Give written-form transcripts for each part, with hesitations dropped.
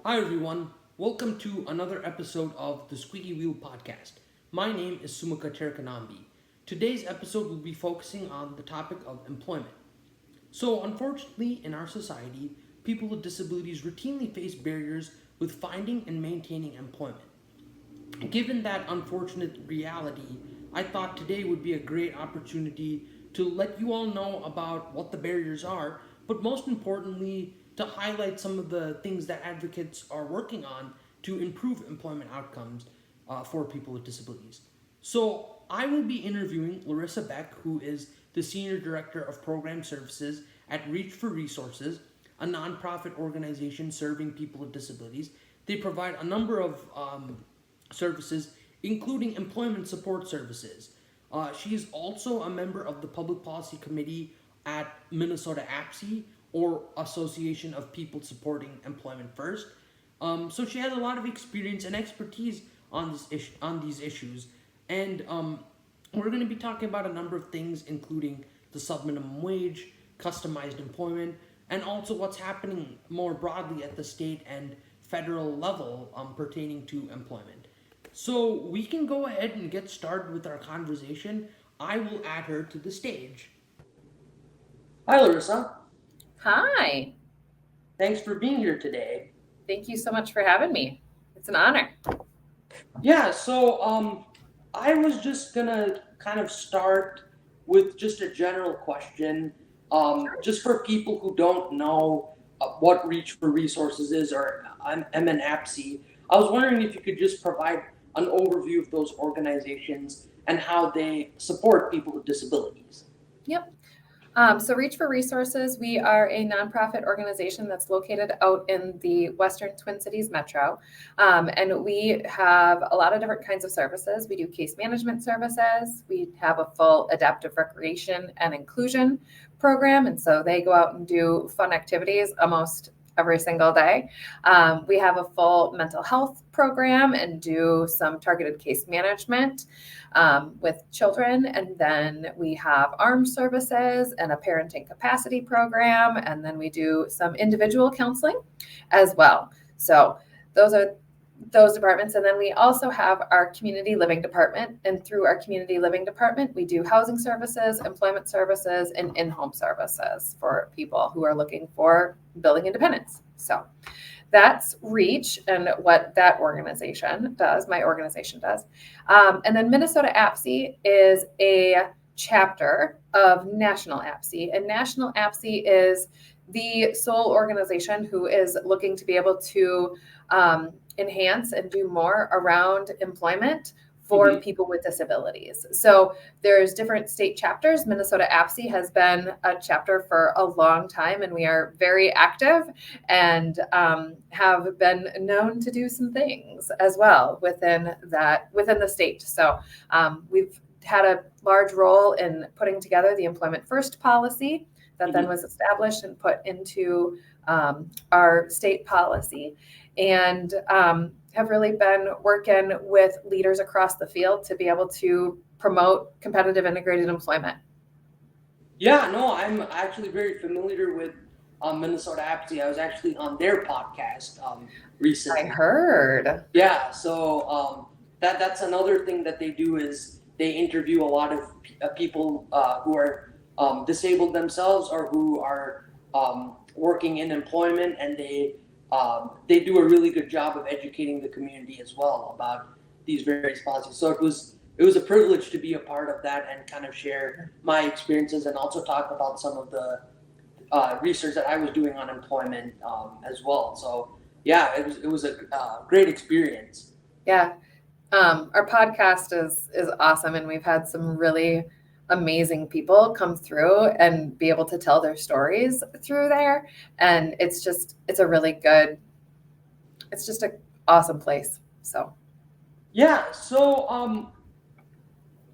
Hi everyone, welcome to another episode of the Squeaky Wheel podcast. My name is Sumukha Cherkanambi. Today's episode will be focusing on the topic of employment. So, unfortunately, in our society, people with disabilities routinely face barriers with finding and maintaining employment. Given that unfortunate reality, I thought today would be a great opportunity to let you all know about what the barriers are, but most importantly, to highlight some of the things that advocates are working on to improve employment outcomes for people with disabilities. So, I will be interviewing Larissa Beck, who is the Senior Director of Program Services at Reach for Resources, a nonprofit organization serving people with disabilities. They provide a number of services, including employment support services. She is also a member of the Public Policy Committee at Minnesota APSE, or Association of People Supporting Employment First. So she has a lot of experience and expertise on these issues, and we're going to be talking about a number of things, including the subminimum wage, customized employment, and also what's happening more broadly at the state and federal level pertaining to employment. So we can go ahead and get started with our conversation. I will add her to the stage. Hi, Larissa. Hi. Thanks for being here today. Thank you so much for having me. It's an honor. Yeah, so I was just gonna kind of start with just a general question, just for people who don't know what Reach for Resources is, or MN APSE. I was wondering if you could just provide an overview of those organizations and how they support people with disabilities. Yep. So Reach for Resources, we are a nonprofit organization that's located out in the Western Twin Cities metro. And we have a lot of different kinds of services. We do case management services. We have a full adaptive recreation and inclusion program. And so they go out and do fun activities almost every single day. We have a full mental health program and do some targeted case management with children. And then we have armed services and a parenting capacity program. And then we do some individual counseling as well. So those are those departments. And then we also have our community living department. And through our community living department, we do housing services, employment services, and in-home services for people who are looking for building independence. So that's Reach and what that organization does, my organization does. And then Minnesota APSE is a chapter of National APSE. And National APSE is the sole organization who is looking to be able to enhance and do more around employment for people with disabilities. So there's different state chapters. Minnesota APSE has been a chapter for a long time, and we are very active and have been known to do some things as well within the state. So we've had a large role in putting together the Employment First policy that then was established and put into our state policy, and have really been working with leaders across the field to be able to promote competitive integrated employment. Yeah, no, I'm actually very familiar with Minnesota APSE. I was actually on their podcast recently. I heard. Yeah, so that's another thing that they do is they interview a lot of people who are disabled themselves or who are working in employment, and they do a really good job of educating the community as well about these various policies. So it was a privilege to be a part of that and kind of share my experiences and also talk about some of the research that I was doing on employment as well. So yeah, it was a great experience. Yeah, our podcast is awesome, and we've had some really amazing people come through and be able to tell their stories through there. And it's just an awesome place. So yeah, so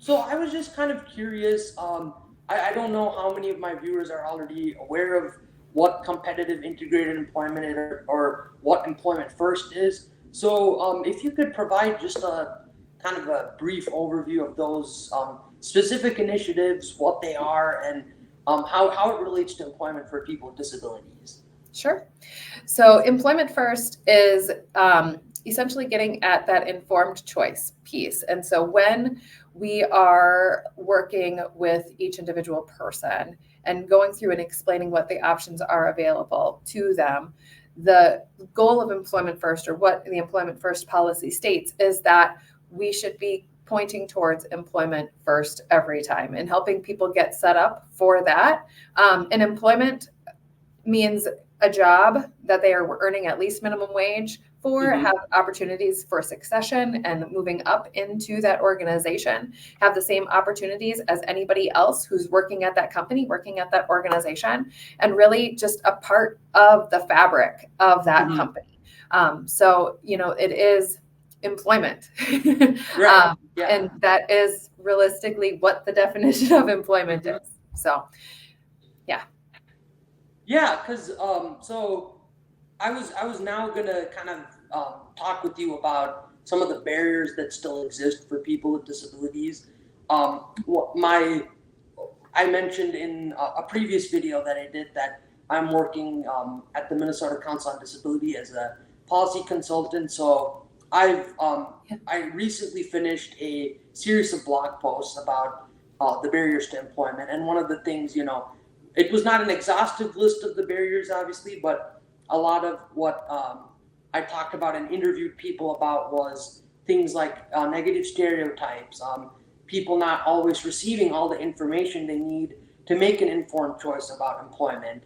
I was just kind of curious. I don't know how many of my viewers are already aware of what competitive integrated employment is, or what Employment First is. So if you could provide just a kind of a brief overview of those specific initiatives, what they are, and how it relates to employment for people with disabilities. Sure. So employment first is essentially getting at that informed choice piece. And so when we are working with each individual person and going through and explaining what the options are available to them, the goal of employment first, or what the employment first policy states, is that we should be pointing towards employment first every time and helping people get set up for that. And employment means a job that they are earning at least minimum wage for, have opportunities for succession and moving up into that organization, have the same opportunities as anybody else who's working at that company, working at that organization, and really just a part of the fabric of that company. So, it is employment. Right. Yeah. And that is realistically what the definition of employment is. So, yeah. Yeah, because so I was now gonna kind of talk with you about some of the barriers that still exist for people with disabilities. I mentioned in a previous video that I did that I'm working at the Minnesota Council on Disability as a policy consultant. So I recently finished a series of blog posts about the barriers to employment, and one of the things, it was not an exhaustive list of the barriers, obviously, but a lot of what I talked about and interviewed people about was things like negative stereotypes, people not always receiving all the information they need to make an informed choice about employment,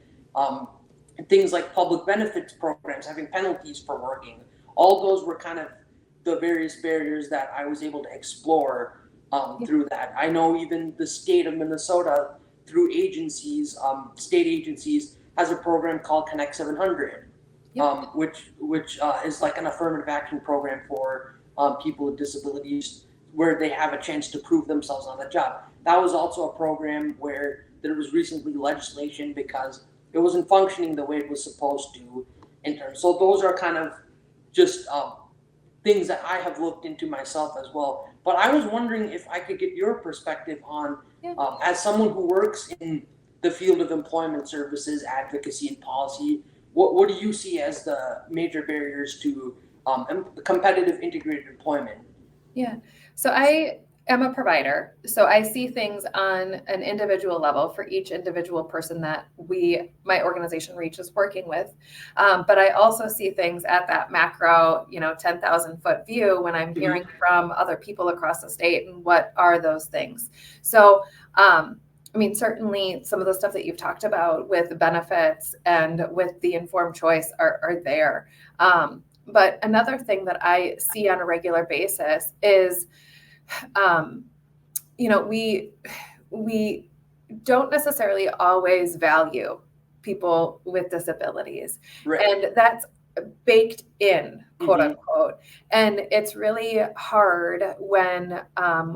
things like public benefits programs, having penalties for working. All those were kind of the various barriers that I was able to explore through that. I know even the state of Minnesota, through agencies, state agencies, has a program called Connect 700, which is like an affirmative action program for people with disabilities, where they have a chance to prove themselves on the job. That was also a program where there was recently legislation because it wasn't functioning the way it was supposed to in terms. So those are kind of just things that I have looked into myself as well. But I was wondering if I could get your perspective on, as someone who works in the field of employment services, advocacy, and policy, what do you see as the major barriers to competitive integrated employment? Yeah. So I am a provider. So I see things on an individual level for each individual person that my organization Reach is working with. But I also see things at that macro, 10,000 foot view when I'm hearing from other people across the state and what are those things. So, certainly some of the stuff that you've talked about with benefits and with the informed choice are there. But another thing that I see on a regular basis is, we don't necessarily always value people with disabilities. Right. And that's baked in, quote unquote. And it's really hard when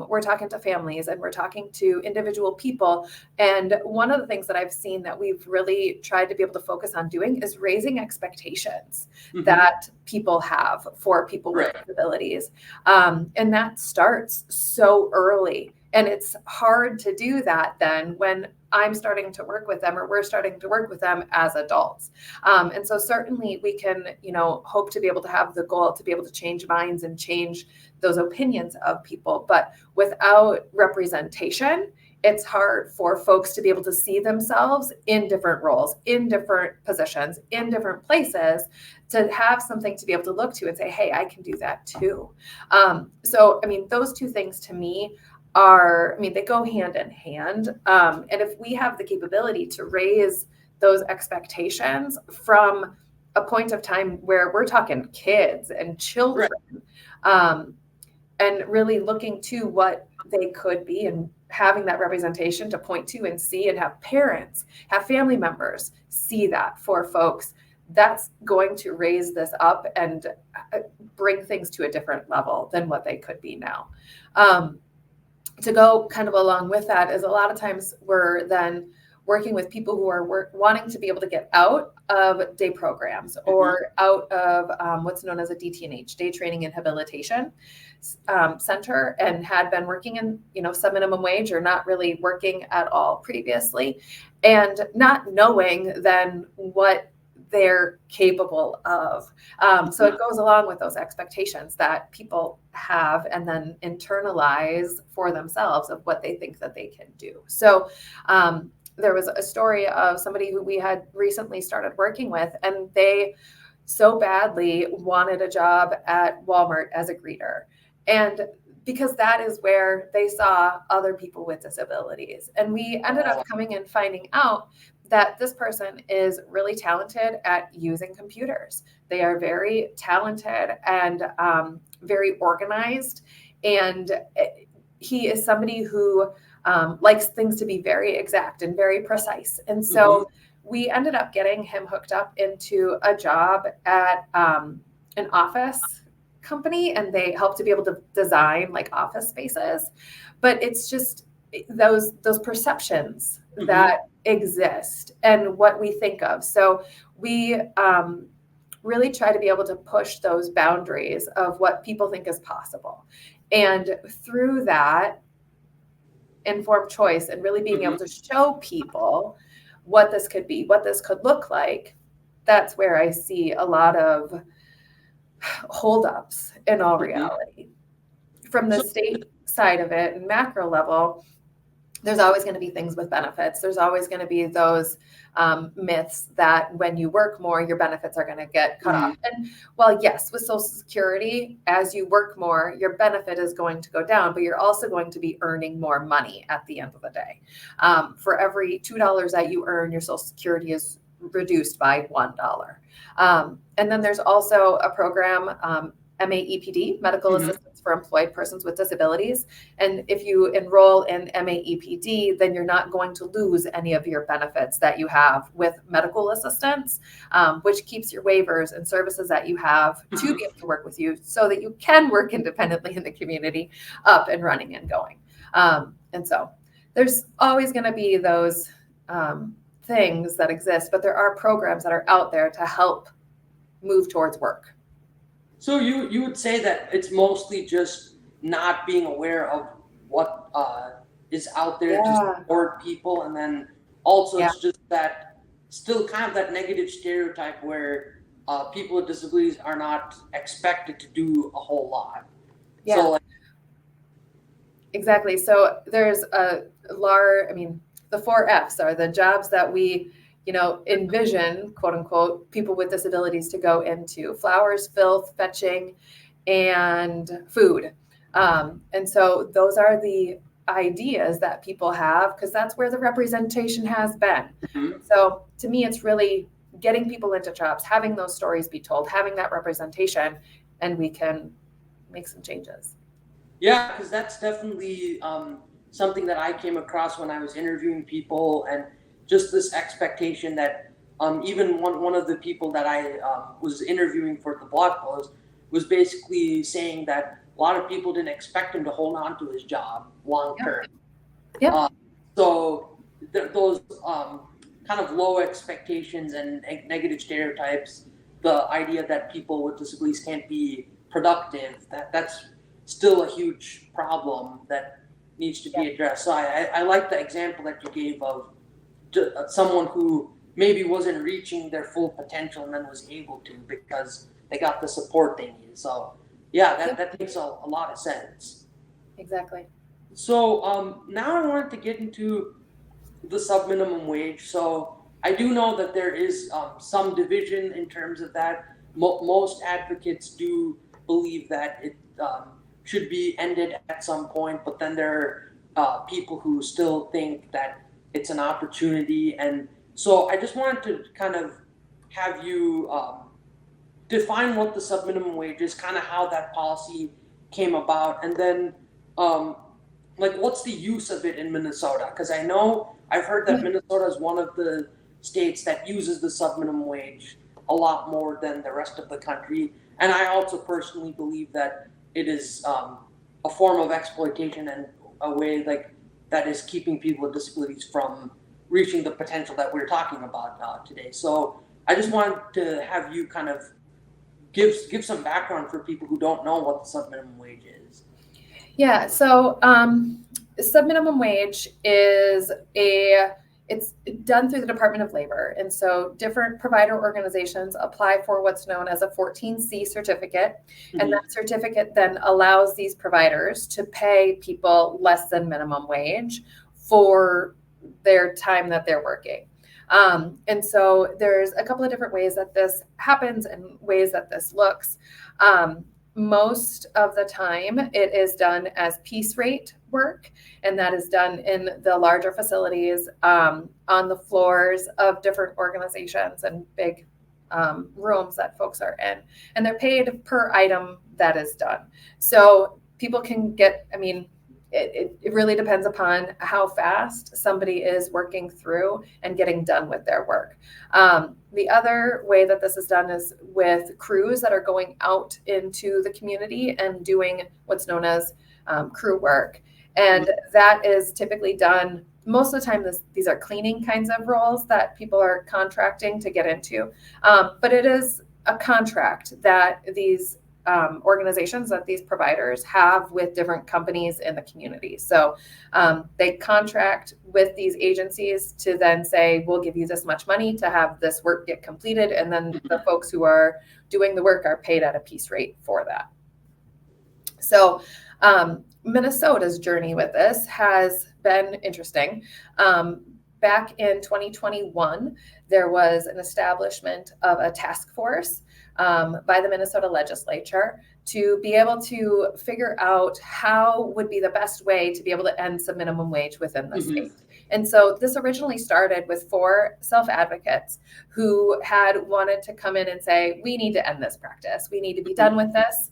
we're talking to families and we're talking to individual people. And one of the things that I've seen that we've really tried to be able to focus on doing is raising expectations that people have for people with disabilities. And that starts so early. And it's hard to do that then when I'm starting to work with them, or we're starting to work with them as adults. And so certainly we can, hope to be able to have the goal to be able to change minds and change those opinions of people. But without representation, it's hard for folks to be able to see themselves in different roles, in different positions, in different places, to have something to be able to look to and say, hey, I can do that too. So, those two things to me they go hand in hand. And if we have the capability to raise those expectations from a point of time where we're talking kids and children, and really looking to what they could be and having that representation to point to and see, and have parents, have family members see that for folks, that's going to raise this up and bring things to a different level than what they could be now. To go kind of along with that is a lot of times we're then working with people who are wanting to be able to get out of day programs or out of what's known as a DT&H, Day Training and Habilitation Center, and had been working in, subminimum wage or not really working at all previously, and not knowing then what they're capable of. So it goes along with those expectations that people have and then internalize for themselves of what they think that they can do. So there was a story of somebody who we had recently started working with, and they so badly wanted a job at Walmart as a greeter. And because that is where they saw other people with disabilities. And we ended up coming and finding out that this person is really talented at using computers. They are very talented and very organized. And he is somebody who likes things to be very exact and very precise. And so we ended up getting him hooked up into a job at an office company, and they help to be able to design like office spaces. But it's just those perceptions that exist and what we think of. So we really try to be able to push those boundaries of what people think is possible. And through that, informed choice and really being able to show people what this could be, what this could look like, that's where I see a lot of holdups in all reality. From the state side of it and macro level, there's always going to be things with benefits. There's always going to be those myths that when you work more, your benefits are going to get cut off. And well, yes, with Social Security, as you work more, your benefit is going to go down, but you're also going to be earning more money at the end of the day. For every $2 that you earn, your Social Security is reduced by $1. And then there's also a program, MN APSE, Medical Assistance for Employed Persons with Disabilities. And if you enroll in MN APSE, then you're not going to lose any of your benefits that you have with medical assistance, which keeps your waivers and services that you have to be able to work with you so that you can work independently in the community up and running and going. And so there's always going to be those things that exist, but there are programs that are out there to help move towards work. So you would say that it's mostly just not being aware of what is out there to support people, and then also it's just that still kind of that negative stereotype where people with disabilities are not expected to do a whole lot. So exactly. So there's the 4 F's are the jobs that we envision, quote unquote, people with disabilities to go into: flowers, filth, fetching, and food. And so those are the ideas that people have because that's where the representation has been. So to me, it's really getting people into jobs, having those stories be told, having that representation, and we can make some changes. Yeah, because that's definitely something that I came across when I was interviewing people, and just this expectation that even one of the people that I was interviewing for the blog post was basically saying that a lot of people didn't expect him to hold on to his job long term. So those kind of low expectations and negative stereotypes, the idea that people with disabilities can't be productive, that's still a huge problem that needs to be addressed. So I like the example that you gave of someone who maybe wasn't reaching their full potential and then was able to because they got the support they needed. So that makes a lot of sense. Exactly. So now I wanted to get into the subminimum wage. So I do know that there is some division in terms of that. Most advocates do believe that it should be ended at some point, but then there are people who still think that it's an opportunity. And so I just wanted to kind of have you define what the subminimum wage is, kind of how that policy came about, and then what's the use of it in Minnesota? Because I've heard that Minnesota is one of the states that uses the subminimum wage a lot more than the rest of the country. And I also personally believe that it is a form of exploitation and a way that is keeping people with disabilities from reaching the potential that we're talking about today. So I just wanted to have you kind of give some background for people who don't know what the subminimum wage is. Yeah, so subminimum wage is a it's done through the Department of Labor. And so different provider organizations apply for what's known as a 14C certificate. Mm-hmm. And that certificate then allows these providers to pay people less than minimum wage for their time that they're working. And so there's a couple of different ways that this happens and ways that this looks. Most of the time it is done as piece rate work, and that is done in the larger facilities, on the floors of different organizations and big rooms that folks are in, and they're paid per item that is done. So people can get, it really depends upon how fast somebody is working through and getting done with their work. The other way that this is done is with crews that are going out into the community and doing what's known as crew work. And that is typically done most of the time. These are cleaning kinds of roles that people are contracting to get into. But it is a contract that these organizations, that these providers have with different companies in the community. So they contract with these agencies to then say, we'll give you this much money to have this work get completed. And then the folks who are doing the work are paid at a piece rate for that. So Minnesota's journey with this has been interesting. Back in 2021, there was an establishment of a task force by the Minnesota legislature to be able to figure out how would be the best way to be able to end subminimum wage within the state. And so this originally started with 4 self-advocates who had wanted to come in and say, we need to end this practice. We need to be done with this.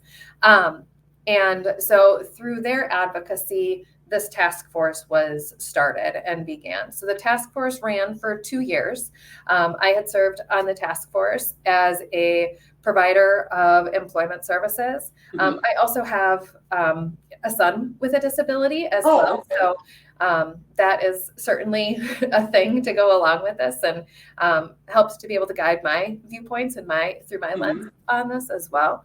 And so through their advocacy, this task force was started and began. So the task force ran for 2 years. I had served on the task force as a provider of employment services. I also have a son with a disability as well. Okay. So that is certainly a thing to go along with this, and helps to be able to guide my viewpoints and through my lens on this as well.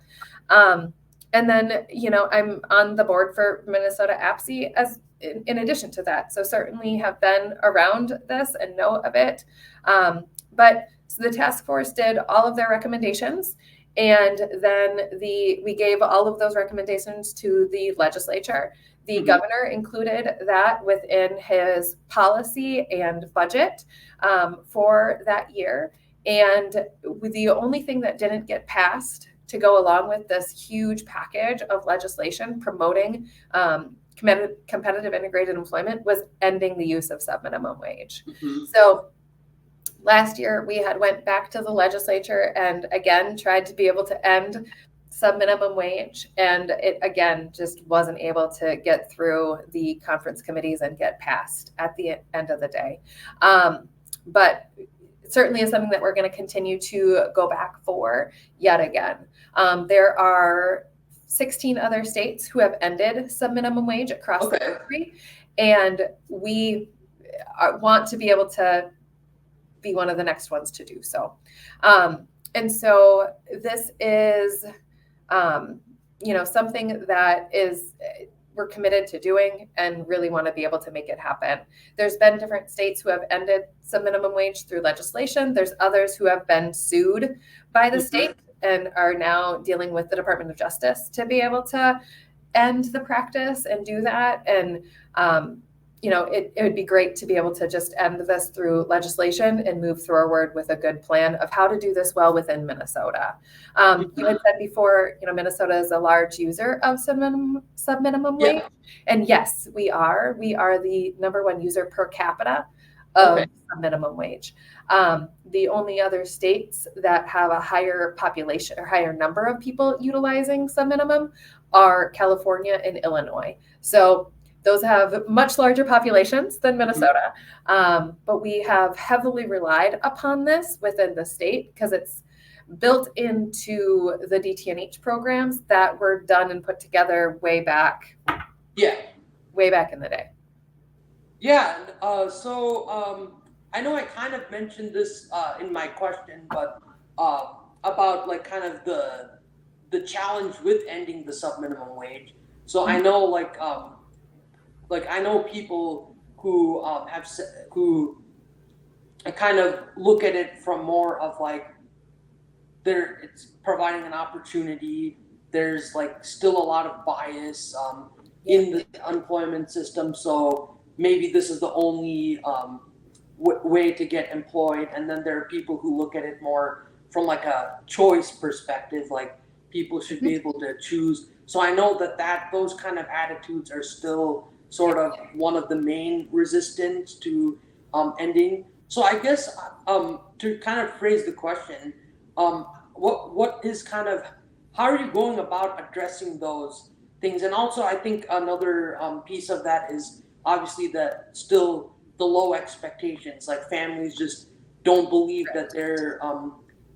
And then, I'm on the board for Minnesota APSE as in addition to that. So certainly have been around this and know of it. But so the task force did all of their recommendations. And then we gave all of those recommendations to the legislature. The governor included that within his policy and budget for that year. And the only thing that didn't get passed to go along with this huge package of legislation promoting competitive integrated employment was ending the use of subminimum wage. So last year we had went back to the legislature and again tried to be able to end subminimum wage, and it again just wasn't able to get through the conference committees and get passed at the end of the day. But certainly is something that we're going to continue to go back for yet again. There are 16 other states who have ended subminimum wage across the country, and we want to be able to be one of the next ones to do so. And so this is, something that is we're committed to doing and really want to be able to make it happen. There's been different states who have ended subminimum wage through legislation. There's others who have been sued by the state and are now dealing with the Department of Justice to be able to end the practice and do that. And, it would be great to be able to just end this through legislation and move forward with a good plan of how to do this well within Minnesota. You had said before, Minnesota is a large user of subminimum wage. And yes, we are. We are the number 1 user per capita of minimum wage. The only other states that have a higher population or higher number of people utilizing subminimum are California and Illinois. So those have much larger populations than Minnesota, but we have heavily relied upon this within the state because it's built into the DT&H programs that were done and put together way back in the day. I know I kind of mentioned this in my question, but about like kind of the challenge with ending the subminimum wage. So I know I know people who I kind of look at it from more of like it's providing an opportunity. There's like still a lot of bias in the employment system, so maybe this is the only way to get employed. And then there are people who look at it more from like a choice perspective, like people should be able to choose. So I know that those kind of attitudes are still sort of one of the main resistance to ending. So I guess to kind of phrase the question, what is kind of how are you going about addressing those things? And also, I think another piece of that is obviously the low expectations. Like families just don't believe that their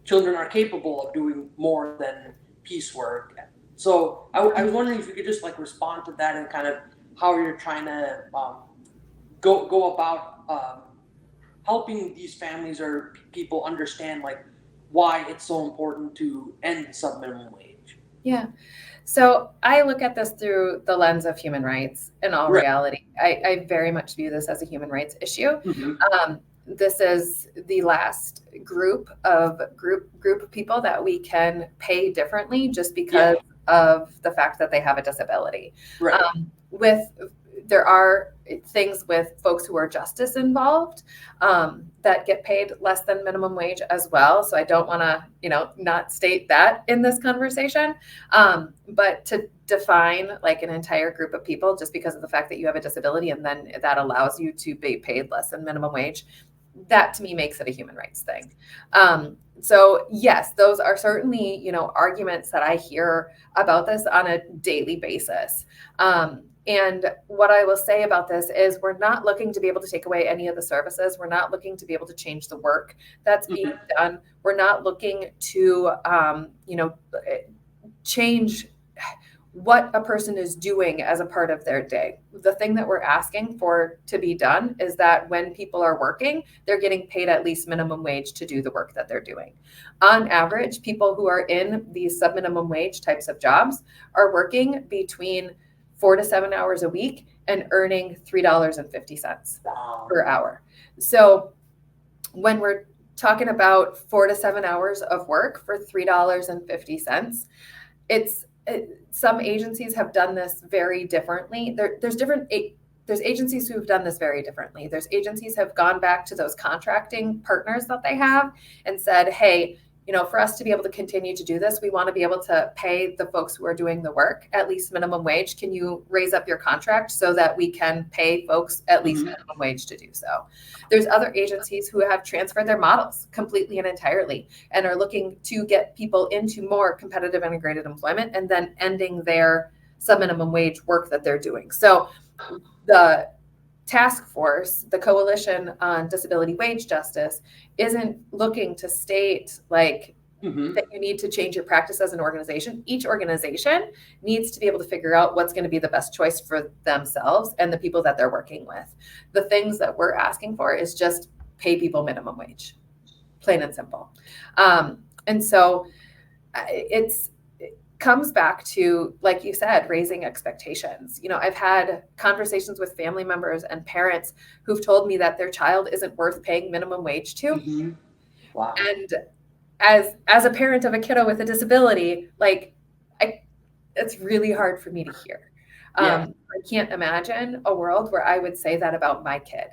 children are capable of doing more than piecework. So I was wondering if you could just like respond to that and kind of how you're trying to go about helping these families or people understand like why it's so important to end subminimum wage. Yeah. So I look at this through the lens of human rights in all Right. reality. I very much view this as a human rights issue. Mm-hmm. This is the last group of people that we can pay differently just because of the fact that they have a disability. Right. There are things with folks who are justice involved that get paid less than minimum wage as well. So I don't want to, not state that in this conversation. But to define like an entire group of people just because of the fact that you have a disability and then that allows you to be paid less than minimum wage, that to me makes it a human rights thing. So yes, those are certainly, arguments that I hear about this on a daily basis. And what I will say about this is we're not looking to be able to take away any of the services. We're not looking to be able to change the work that's being done. We're not looking to, change what a person is doing as a part of their day. The thing that we're asking for to be done is that when people are working, they're getting paid at least minimum wage to do the work that they're doing. On average, people who are in these subminimum wage types of jobs are working between 4 to 7 hours a week and earning $3.50 per hour. So when we're talking about 4 to 7 hours of work for $3.50, some agencies have done this very differently. There's agencies who have done this very differently. There's agencies have gone back to those contracting partners that they have and said, hey, for us to be able to continue to do this, we want to be able to pay the folks who are doing the work at least minimum wage. Can you raise up your contract so that we can pay folks at least minimum wage to do so? There's other agencies who have transferred their models completely and entirely and are looking to get people into more competitive integrated employment and then ending their subminimum wage work that they're doing. So the task force, the Coalition on Disability Wage Justice, isn't looking to state like that you need to change your practice as an organization. Each organization needs to be able to figure out what's going to be the best choice for themselves and the people that they're working with. The things that we're asking for is just pay people minimum wage, plain and simple. And so it comes back to, like you said, raising expectations. I've had conversations with family members and parents who've told me that their child isn't worth paying minimum wage to. Wow. And as a parent of a kiddo with a disability, it's really hard for me to hear. I can't imagine a world where I would say that about my kid.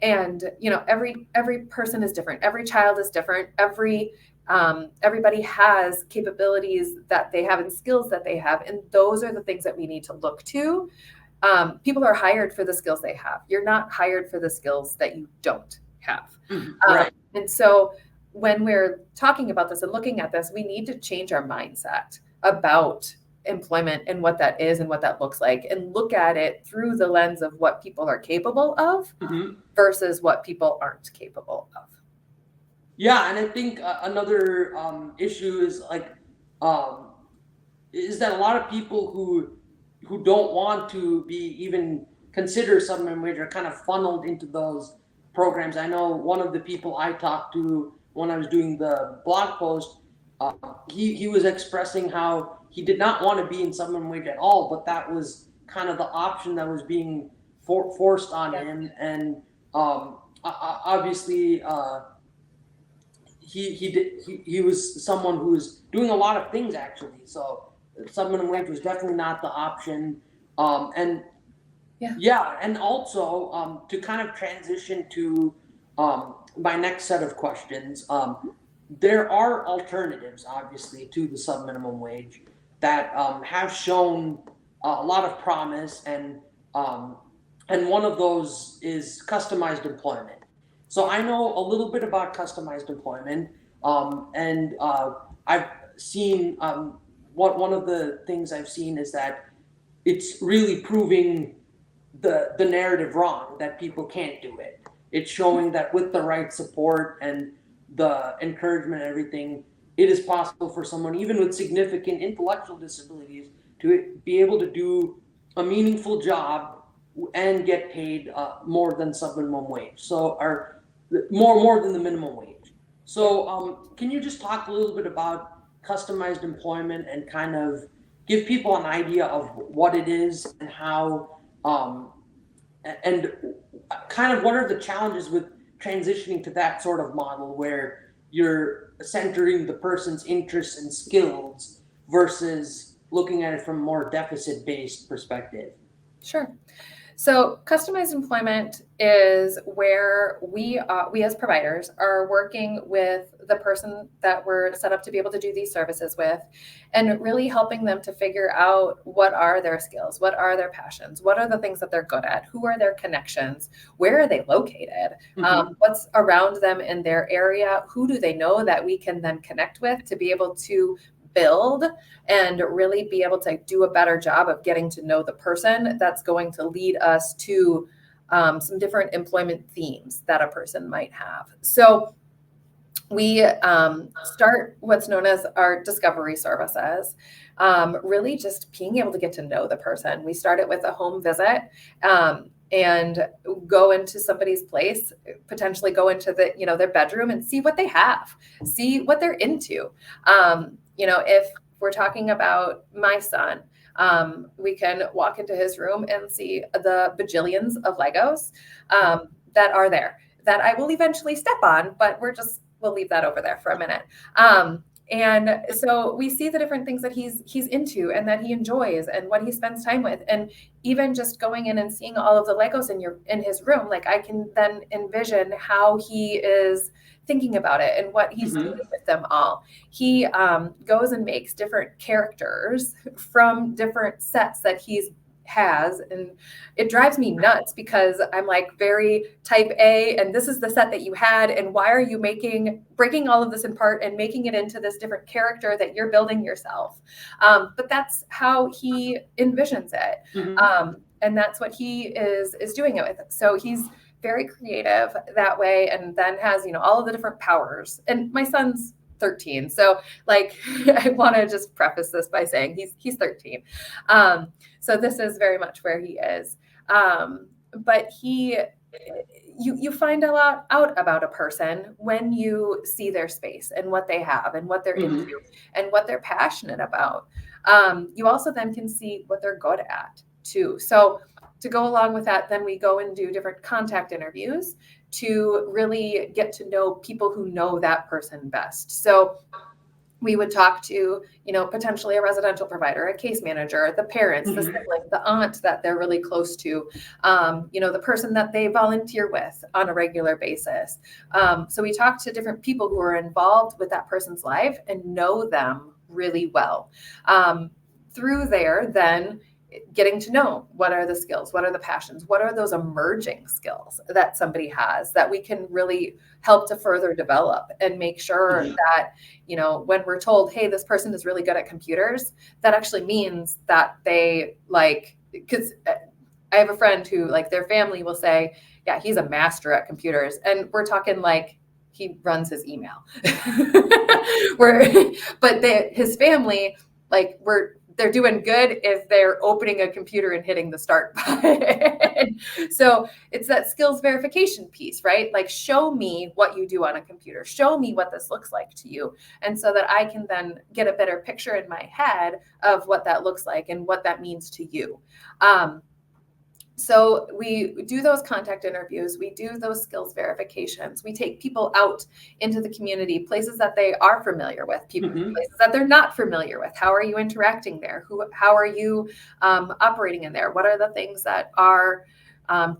And every person is different. Every child is different. Everybody has capabilities that they have and skills that they have. And those are the things that we need to look to. People are hired for the skills they have. You're not hired for the skills that you don't have. Right. And so when we're talking about this and looking at this, we need to change our mindset about employment and what that is and what that looks like, and look at it through the lens of what people are capable of versus what people aren't capable of. Yeah, and I think another issue is is that a lot of people who don't want to be even consider subminimum wage are kind of funneled into those programs. I know one of the people I talked to when I was doing the blog post, he was expressing how he did not want to be in subminimum wage at all, but that was kind of the option that was being forced on him. And obviously, he was someone who was doing a lot of things actually. So subminimum wage was definitely not the option. And Yeah. yeah, and also to kind of transition to my next set of questions. There are alternatives, obviously, to the subminimum wage that have shown a lot of promise, um, and one of those is customized employment. So I know a little bit about customized employment, and I've seen one of the things I've seen is that it's really proving the narrative wrong that people can't do it. It's showing that with the right support and the encouragement and everything, it is possible for someone, even with significant intellectual disabilities, to be able to do a meaningful job and get paid more than subminimum wage. So, or more than the minimum wage. Yeah. So, can you just talk a little bit about customized employment and kind of give people an idea of what it is and how, um, and kind of what are the challenges with transitioning to that sort of model where you're centering the person's interests and skills versus looking at it from a more deficit based perspective? Sure. So customized employment is where we as providers are working with the person that we're set up to be able to do these services with, and really helping them to figure out what are their skills, what are their passions, what are the things that they're good at, who are their connections, where are they located, Mm-hmm. what's around them in their area, who do they know that we can then connect with to be able to build and really be able to do a better job of getting to know the person that's going to lead us to some different employment themes that a person might have. So we start what's known as our discovery services, really just being able to get to know the person. We start it with a home visit. And go into somebody's place, potentially go into their bedroom and see what they have, see what they're into. If we're talking about my son, we can walk into his room and see the bajillions of Legos that are there that I will eventually step on, but we'll leave that over there for a minute. And so we see the different things that he's into and that he enjoys and what he spends time with. And even just going in and seeing all of the Legos in his room, like I can then envision how he is thinking about it and what he's doing with them all. He goes and makes different characters from different sets that he's has, and it drives me nuts because I'm like very type A, and this is the set that you had, and why are you breaking all of this in part and making it into this different character that you're building yourself? But that's how he envisions it, Mm-hmm. and that's what he is doing it with. So he's very creative that way, and then has all of the different powers. And my son's 13, so like I want to just preface this by saying he's 13. So this is very much where he is. But you find a lot out about a person when you see their space and what they have and what they're Mm-hmm. into and what they're passionate about. You also then can see what they're good at too. So to go along with that, then we go and do different contact interviews to really get to know people who know that person best. So we would talk to, potentially a residential provider, a case manager, the parents, the sibling, the aunt that they're really close to, the person that they volunteer with on a regular basis. So we talk to different people who are involved with that person's life and know them really well. Through there, then getting to know what are the skills, what are the passions, what are those emerging skills that somebody has that we can really help to further develop and make sure that, when we're told, hey, this person is really good at computers, that actually means that they because I have a friend who their family will say, yeah, he's a master at computers. And we're talking he runs his email. But his family, they're doing good if they're opening a computer and hitting the start button. So it's that skills verification piece, right? Show me what you do on a computer. Show me what this looks like to you. And so that I can then get a better picture in my head of what that looks like and what that means to you. So we do those contact interviews, we do those skills verifications, we take people out into the community, places that they are familiar with, places that they're not familiar with. How are you interacting there? How are you operating in there? What are the things that are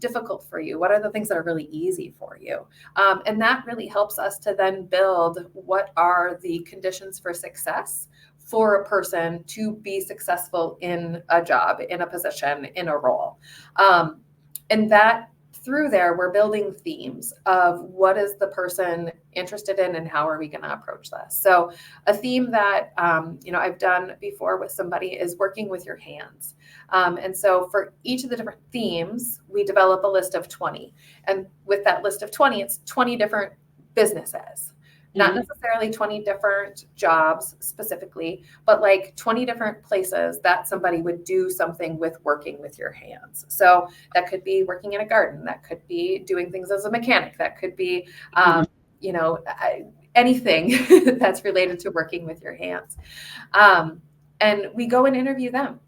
difficult for you? What are the things that are really easy for you? And that really helps us to then build what are the conditions for success for a person to be successful in a job, in a position, in a role. And that through there, we're building themes of what is the person interested in and how are we going to approach this. So a theme that, I've done before with somebody is working with your hands. And so for each of the different themes, we develop a list of 20. And with that list of 20, it's 20 different businesses. Not necessarily 20 different jobs specifically, but like 20 different places that somebody would do something with working with your hands. So that could be working in a garden, that could be doing things as a mechanic, that could be, anything that's related to working with your hands. And we go and interview them.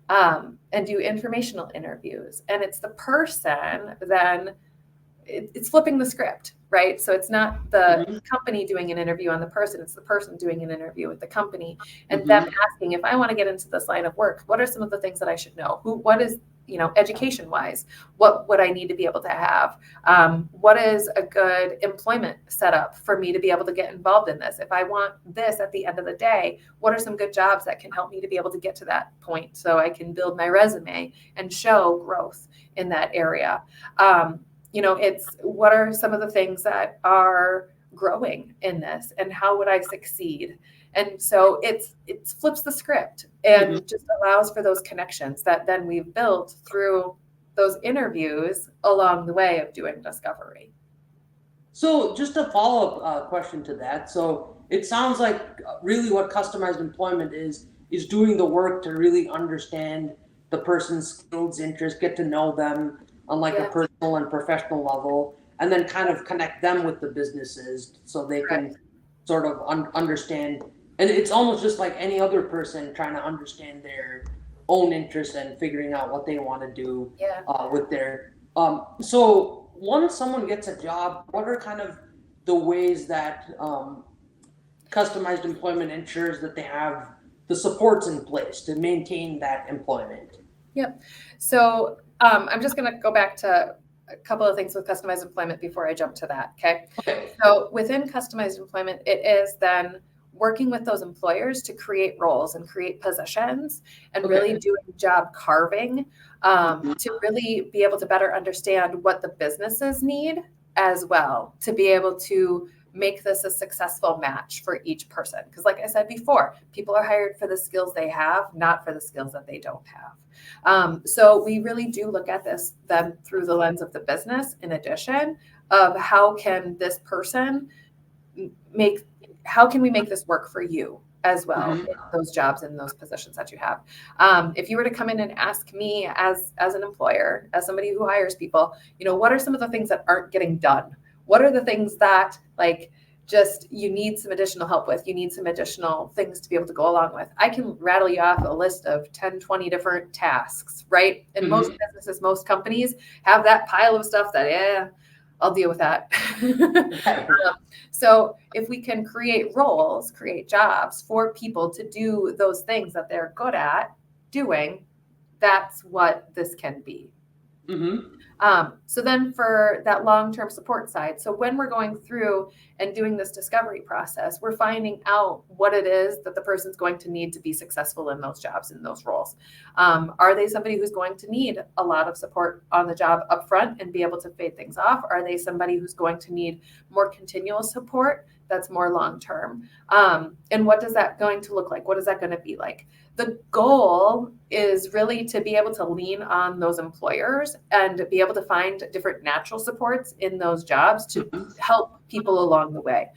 And do informational interviews. And it's the person then, it's flipping the script, right? So it's not the company doing an interview on the person, it's the person doing an interview with the company and them asking, if I want to get into this line of work, what are some of the things that I should know? What is, education wise, what would I need to be able to have? What is a good employment setup for me to be able to get involved in this? If I want this at the end of the day, what are some good jobs that can help me to be able to get to that point so I can build my resume and show growth in that area? It's what are some of the things that are growing in this and how would I succeed? And so it flips the script and just allows for those connections that then we've built through those interviews along the way of doing discovery. So just a follow-up question to that. So it sounds like really what customized employment is doing the work to really understand the person's skills, interests, get to know them on like a personal and professional level, and then kind of connect them with the businesses so they can sort of understand. And it's almost just like any other person trying to understand their own interests and figuring out what they want to do with their. So once someone gets a job, what are kind of the ways that customized employment ensures that they have the supports in place to maintain that employment? Yep. So I'm just going to go back to a couple of things with customized employment before I jump to that. Okay. So within customized employment, it is then working with those employers to create roles and create positions and really doing job carving to really be able to better understand what the businesses need as well, to be able to make this a successful match for each person. Because like I said before, people are hired for the skills they have, not for the skills that they don't have. So we really do look at this then through the lens of the business, in addition of how can this person how can we make this work for you as well, in those jobs and those positions that you have. If you were to come in and ask me as an employer, as somebody who hires people, what are some of the things that aren't getting done? What are the things that just you need some additional help with? You need some additional things to be able to go along with. I can rattle you off a list of 10, 20 different tasks, right? And most businesses, most companies have that pile of stuff that, I'll deal with that. So if we can create roles, create jobs for people to do those things that they're good at doing, that's what this can be. So then for that long-term support side, so when we're going through and doing this discovery process, we're finding out what it is that the person's going to need to be successful in those jobs, in those roles. Are they somebody who's going to need a lot of support on the job up front and be able to fade things off? Are they somebody who's going to need more continual support that's more long-term? And what is that going to look like? What is that going to be like? The goal is really to be able to lean on those employers and be able to find different natural supports in those jobs to help people along the way.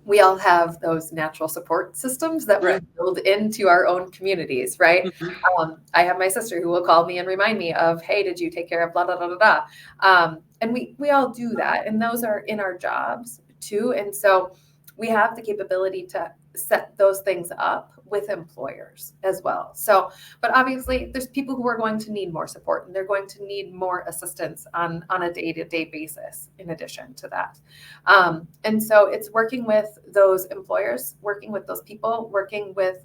We all have those natural support systems that we build into our own communities, right? I have my sister who will call me and remind me of, hey, did you take care of blah, blah, blah, blah, blah. And we all do that. And those are in our jobs too. And so we have the capability to set those things up with employers as well. So, but obviously there's people who are going to need more support and they're going to need more assistance on a day-to-day basis in addition to that. And so it's working with those employers, working with those people, working with,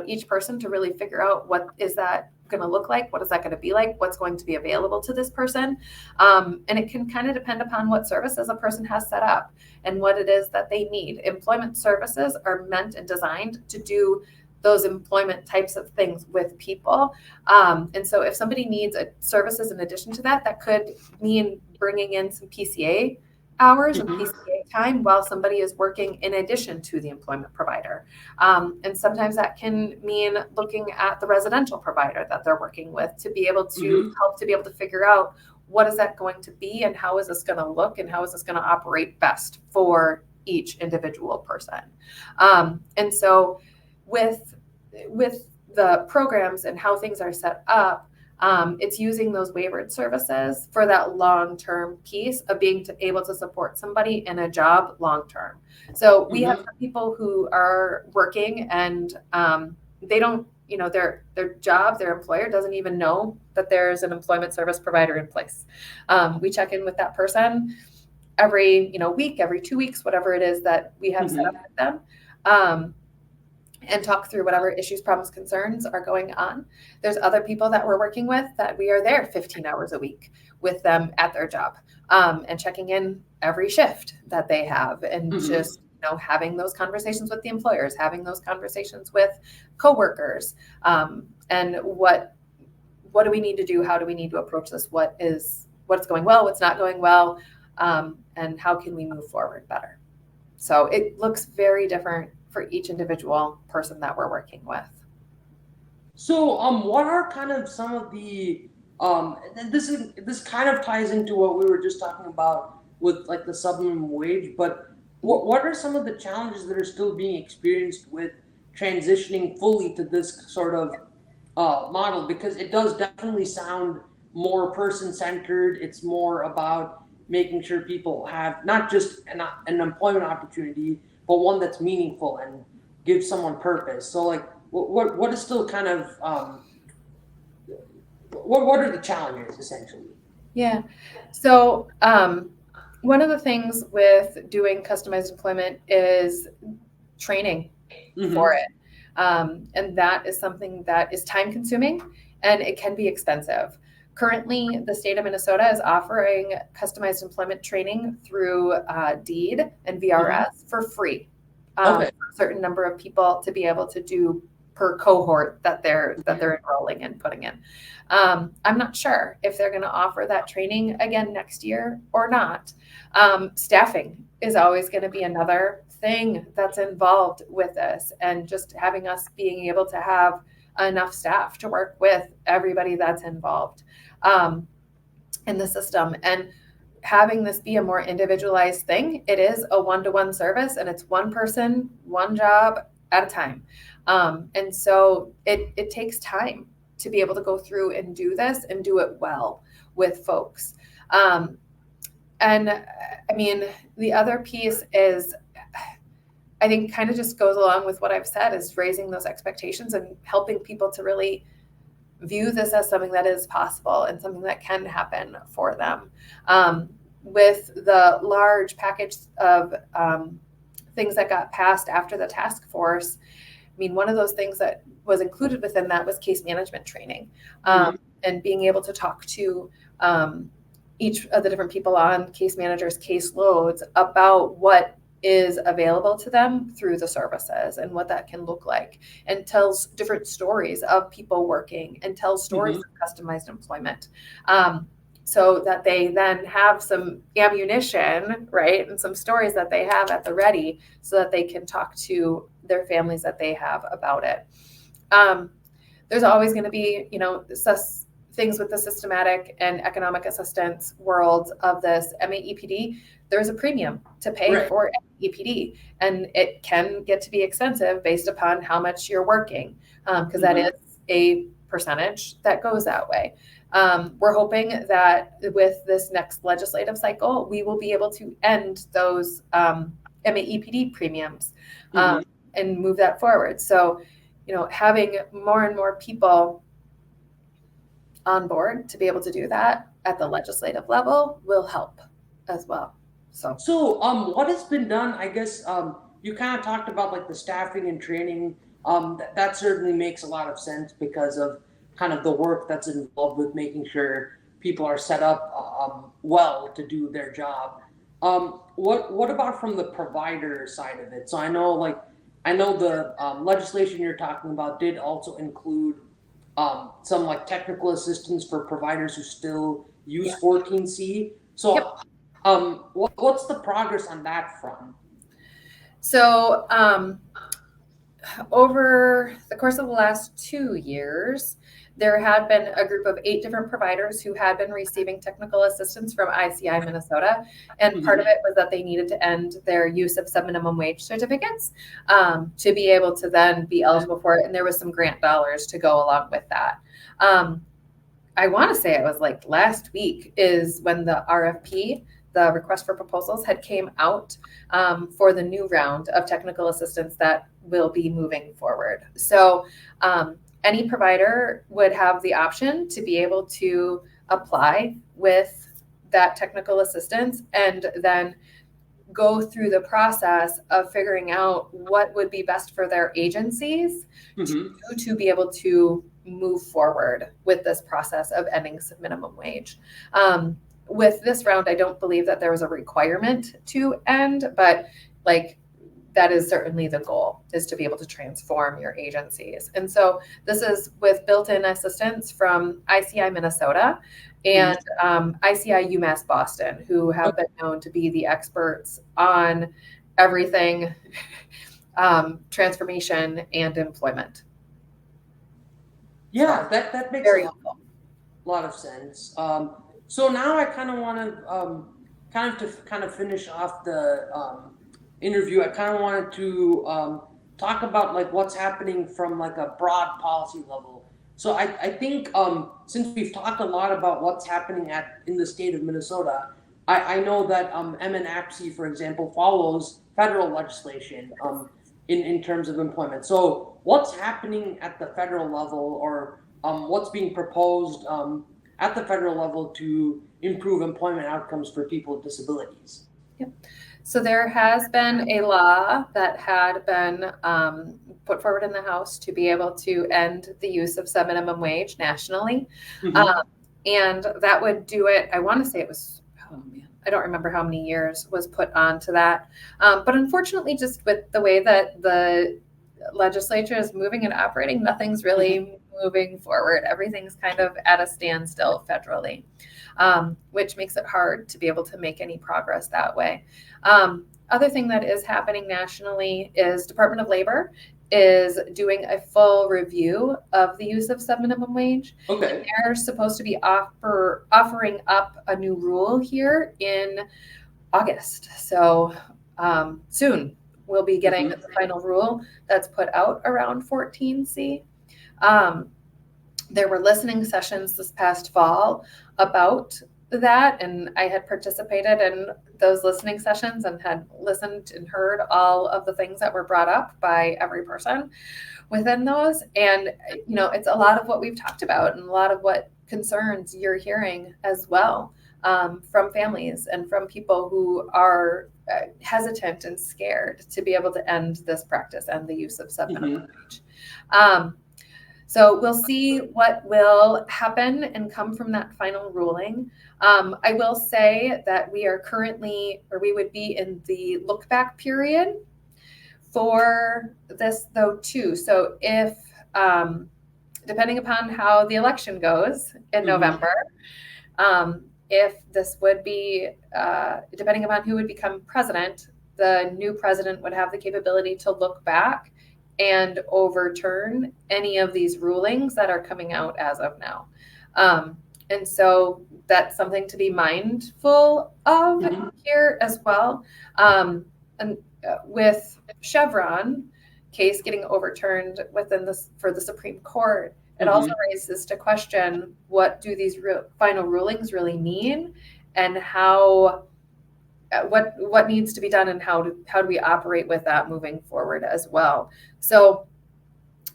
each person to really figure out what is that going to look like? What is that going to be like? What's going to be available to this person? And it can kind of depend upon what services a person has set up and what it is that they need. Employment services are meant and designed to do those employment types of things with people. And so if somebody needs services in addition to that, that could mean bringing in some PCA hours and PCA time while somebody is working in addition to the employment provider. And sometimes that can mean looking at the residential provider that they're working with to be able to help to be able to figure out what is that going to be and how is this going to look and how is this going to operate best for each individual person. And so with the programs and how things are set up, it's using those waivered services for that long-term piece of being able to support somebody in a job long-term. So we have some people who are working and they don't, their job, their employer doesn't even know that there's an employment service provider in place. We check in with that person every, week, every 2 weeks, whatever it is that we have set up with them. And talk through whatever issues, problems, concerns are going on. There's other people that we're working with that we are there 15 hours a week with them at their job, and checking in every shift that they have and just, having those conversations with the employers, having those conversations with coworkers, and what do we need to do? How do we need to approach this? What's going well, what's not going well, and how can we move forward better? So it looks very different for each individual person that we're working with. So, what are kind of some of the this kind of ties into what we were just talking about with like the subminimum wage, but what are some of the challenges that are still being experienced with transitioning fully to this sort of model? Because it does definitely sound more person-centered. It's more about making sure people have not just an employment opportunity, but one that's meaningful and gives someone purpose. So, like, what is still kind of what are the challenges essentially? Yeah. So one of the things with doing customized employment is training for it. And that is something that is time consuming and it can be expensive. Currently, the state of Minnesota is offering customized employment training through DEED and VRS for free. For a certain number of people to be able to do per cohort that they're enrolling and putting in. I'm not sure if they're going to offer that training again next year or not. Staffing is always going to be another thing that's involved with this, and just having us being able to have enough staff to work with everybody that's involved in the system. And having this be a more individualized thing, it is a one-to-one service and it's one person, one job at a time. And so it takes time to be able to go through and do this and do it well with folks. And I mean, the other piece is, I think kind of just goes along with what I've said, is raising those expectations and helping people to really view this as something that is possible and something that can happen for them. With the large package of things that got passed after the task force, I mean, one of those things that was included within that was case management training, and being able to talk to each of the different people on case managers' caseloads about what is available to them through the services and what that can look like, and tells different stories of people working and tells stories of customized employment, so that they then have some ammunition, right, and some stories that they have at the ready so that they can talk to their families that they have about it. There's always going to be, things with the systematic and economic assistance world of this MAEPD. There's a premium to pay for MAEPD, and it can get to be expensive based upon how much you're working, because that is a percentage that goes that way. We're hoping that with this next legislative cycle, we will be able to end those MAEPD premiums Mhm. and move that forward. So, having more and more people on board to be able to do that at the legislative level will help as well. So, what has been done? I guess you kind of talked about like the staffing and training. That certainly makes a lot of sense because of kind of the work that's involved with making sure people are set up well to do their job. What about from the provider side of it? So I know the legislation you're talking about did also include some like technical assistance for providers who still use Yeah. 14C. Yep. So what's the progress on that front? So, over the course of the last 2 years, there had been a group of 8 different providers who had been receiving technical assistance from ICI Minnesota. And part of it was that they needed to end their use of subminimum wage certificates to be able to then be eligible for it. And there was some grant dollars to go along with that. I want to say it was like last week is when the RFP, the request for proposals, had came out for the new round of technical assistance that will be moving forward. So any provider would have the option to be able to apply with that technical assistance and then go through the process of figuring out what would be best for their agencies to be able to move forward with this process of ending minimum wage. With this round, I don't believe that there was a requirement to end, but like that is certainly the goal, is to be able to transform your agencies. And so this is with built-in assistance from ICI Minnesota and ICI UMass Boston, who have been known to be the experts on everything transformation and employment. Yeah, that makes Very a helpful. lot of sense. So now I kind of want to kind of finish off the interview. I kind of wanted to talk about like what's happening from like a broad policy level. So I think since we've talked a lot about what's happening in the state of Minnesota, I know that MN APSE, for example, follows federal legislation in terms of employment. So what's happening at the federal level, or what's being proposed at the federal level to improve employment outcomes for people with disabilities? Yep. So there has been a law that had been put forward in the House to be able to end the use of subminimum wage nationally. And that would do it. I want to say it was, oh man, I don't remember how many years was put onto that. But unfortunately, just with the way that the legislature is moving and operating, nothing's really moving forward. Everything's kind of at a standstill federally, which makes it hard to be able to make any progress that way. Other thing that is happening nationally is Department of Labor is doing a full review of the use of subminimum wage. Okay. And they're supposed to be offering up a new rule here in August. So soon we'll be getting the final rule that's put out around 14C. There were listening sessions this past fall about that, and I had participated in those listening sessions and had listened and heard all of the things that were brought up by every person within those. And it's a lot of what we've talked about and a lot of what concerns you're hearing as well from families and from people who are hesitant and scared to be able to end this practice and the use of subminimum wage. So we'll see what will happen and come from that final ruling. I will say that we are currently, or we would be in the look back period for this though too. So if, depending upon how the election goes in November, if this would be, depending upon who would become president, the new president would have the capability to look back and overturn any of these rulings that are coming out as of now. And so that's something to be mindful of here as well. And with Chevron case getting overturned for the Supreme Court, it also raises to question, what do these final rulings really mean, and how what needs to be done and how do we operate with that moving forward as well. So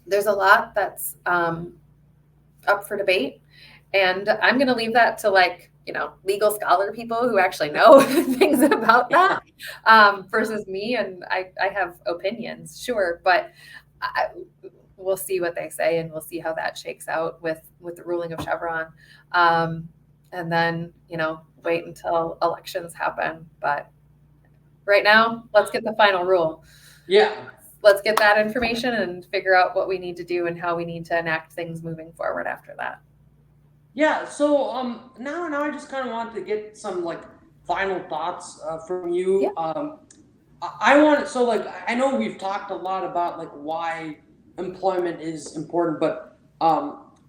there's a lot that's up for debate, and I'm going to leave that to legal scholar people who actually know things about that versus me. And I have opinions, sure, but we'll see what they say, and we'll see how that shakes out with the ruling of Chevron. And then, wait until elections happen. But right now, let's get the final rule. Yeah. Let's get that information and figure out what we need to do and how we need to enact things moving forward after that. Yeah. So now I just kind of want to get some final thoughts from you. Yeah. I want so I know we've talked a lot about why employment is important, but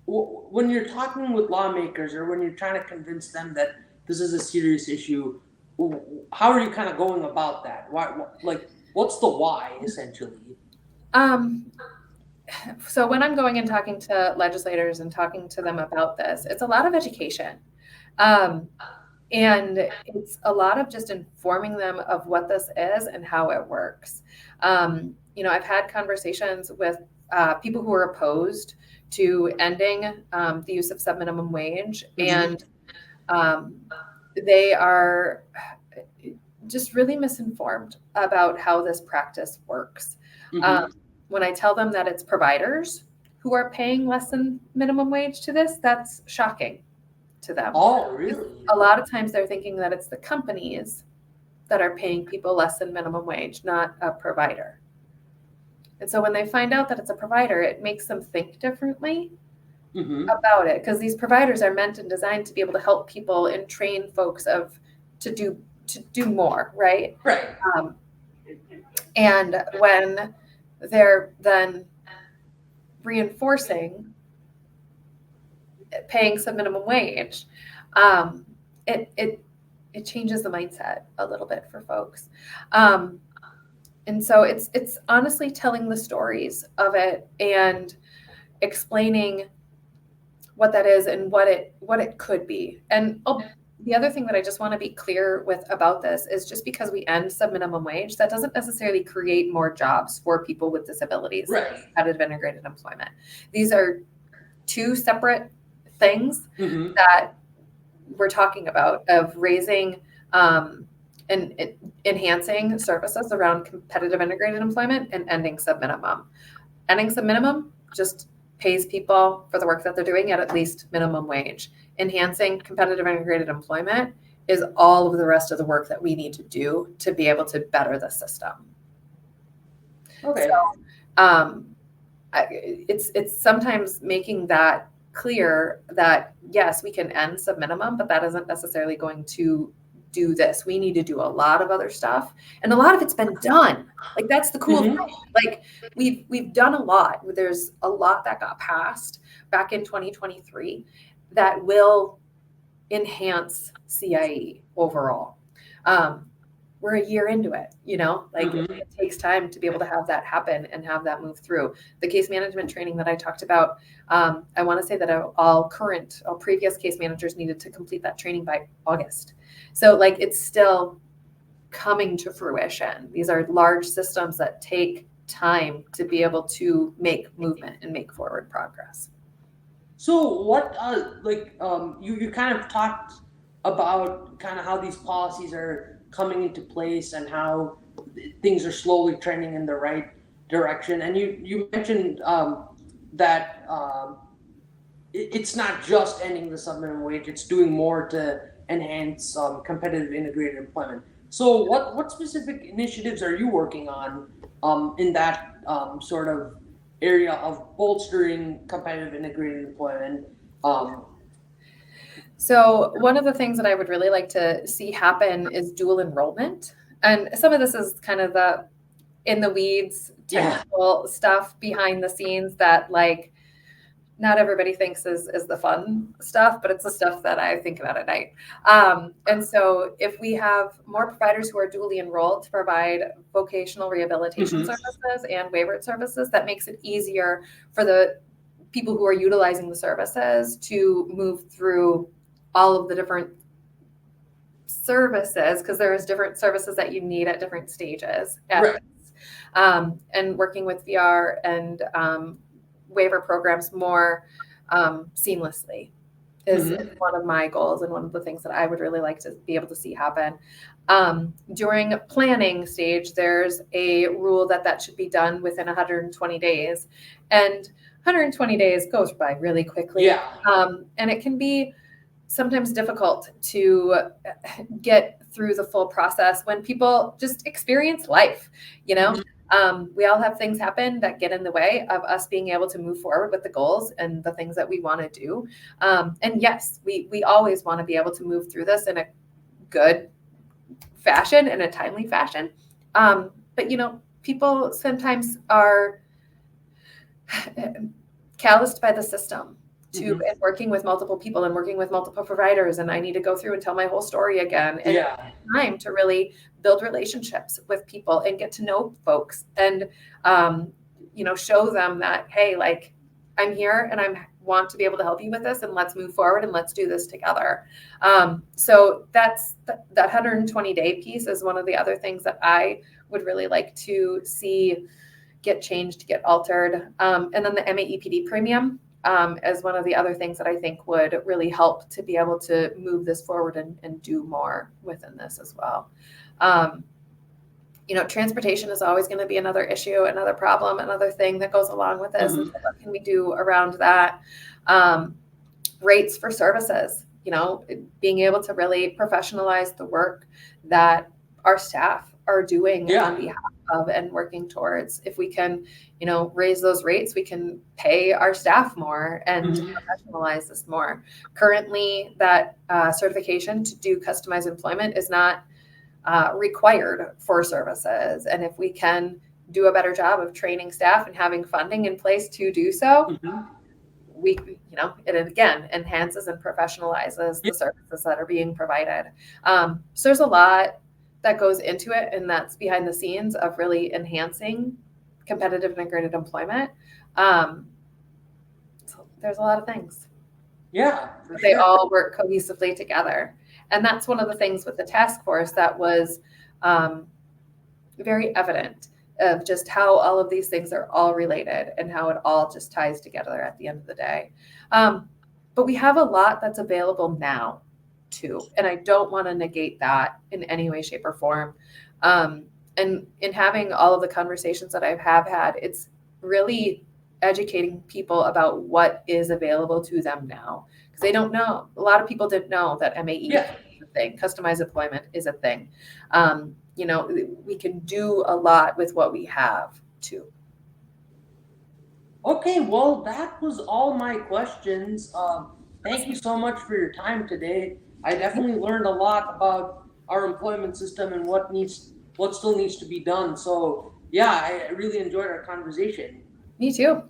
when you're talking with lawmakers or when you're trying to convince them that this is a serious issue, how are you kind of going about that? What's the why essentially? So when I'm going and talking to legislators and talking to them about this, it's a lot of education. And it's a lot of just informing them of what this is and how it works. I've had conversations with people who are opposed to ending the use of subminimum wage, and they are just really misinformed about how this practice works. When I tell them that it's providers who are paying less than minimum wage to this, that's shocking to them. Oh, really? A lot of times they're thinking that it's the companies that are paying people less than minimum wage, not a provider. And so when they find out that it's a provider, it makes them think differently about it, because these providers are meant and designed to be able to help people and train folks to do more, right? Right. And when they're then reinforcing paying some minimum wage, it changes the mindset a little bit for folks. And so it's honestly telling the stories of it and explaining what that is and what it could be. And the other thing that I just want to be clear with about this is, just because we end subminimum wage, that doesn't necessarily create more jobs for people with disabilities. Right. Competitive integrated employment. These are two separate things that we're talking about, of raising and enhancing services around competitive integrated employment and ending subminimum. Ending subminimum just pays people for the work that they're doing at least minimum wage. Enhancing competitive integrated employment is all of the rest of the work that we need to do to be able to better the system. Okay. So, it's sometimes making that clear that yes, we can end subminimum, but that isn't necessarily going to do this. We need to do a lot of other stuff, and a lot of it's been done. That's the cool thing. We've done a lot. There's a lot that got passed back in 2023 that will enhance CIE overall. We're a year into it, it takes time to be able to have that happen and have that move through. The case management training that I talked about, I want to say that all previous case managers needed to complete that training by August. So it's still coming to fruition. These are large systems that take time to be able to make movement and make forward progress. So what, you kind of talked about kind of how these policies are coming into place and how things are slowly trending in the right direction. And you mentioned that it's not just ending the subminimum wage, it's doing more to enhance competitive integrated employment. So what specific initiatives are you working on in that sort of area of bolstering competitive integrated employment? So one of the things that I would really like to see happen is dual enrollment. And some of this is kind of the in the weeds technical stuff behind the scenes that not everybody thinks is the fun stuff, but it's the stuff that I think about at night. And so if we have more providers who are dually enrolled to provide vocational rehabilitation services and waiver services, that makes it easier for the people who are utilizing the services to move through all of the different services, because there's different services that you need at different stages at Right. this. And working with VR and waiver programs more seamlessly is Mhm. one of my goals and one of the things that I would really like to be able to see happen. During planning stage, there's a rule that should be done within 120 days. And 120 days goes by really quickly. Yeah. And it can be sometimes difficult to get through the full process when people just experience life, you know? We all have things happen that get in the way of us being able to move forward with the goals and the things that we want to do. And yes, we always want to be able to move through this in a good fashion, in a timely fashion. But, you know, people sometimes are calloused by the system to and working with multiple people and working with multiple providers, and I need to go through and tell my whole story again. And Yeah. it's time to really build relationships with people and get to know folks and you know, show them that, hey, like, I'm here and I want to be able to help you with this, and let's move forward and let's do this together. So that's that 120-day piece is one of the other things that I would really like to see get changed, get altered. And then the MAEPD premium as one of the other things that I think would really help to be able to move this forward and do more within this as well. You know, transportation is always going to be another issue, another problem, another thing that goes along with this. So what can we do around that? Rates for services, you know, being able to really professionalize the work that our staff are doing on behalf of and working towards. If we can, you know, raise those rates, we can pay our staff more and professionalize this more. Currently, that certification to do customized employment is not required for services. And if we can do a better job of training staff and having funding in place to do so, we, you know, it again enhances and professionalizes the services that are being provided. So there's a lot that goes into it, and that's behind the scenes of really enhancing competitive integrated employment. So there's a lot of things. Yeah, they all work cohesively together. And that's one of the things with the task force that was very evident of just how all of these things are all related and how it all just ties together at the end of the day. But we have a lot that's available now too. And I don't want to negate that in any way, shape, or form. And in having all of the conversations that I have had, it's really educating people about what is available to them now. Because they don't know. A lot of people didn't know that MAE is a thing. Customized employment is a thing. You know, we can do a lot with what we have too. Okay, well, that was all my questions. Thank you so much for your time today. I definitely learned a lot about our employment system and what still needs to be done. So yeah, I really enjoyed our conversation. Me too.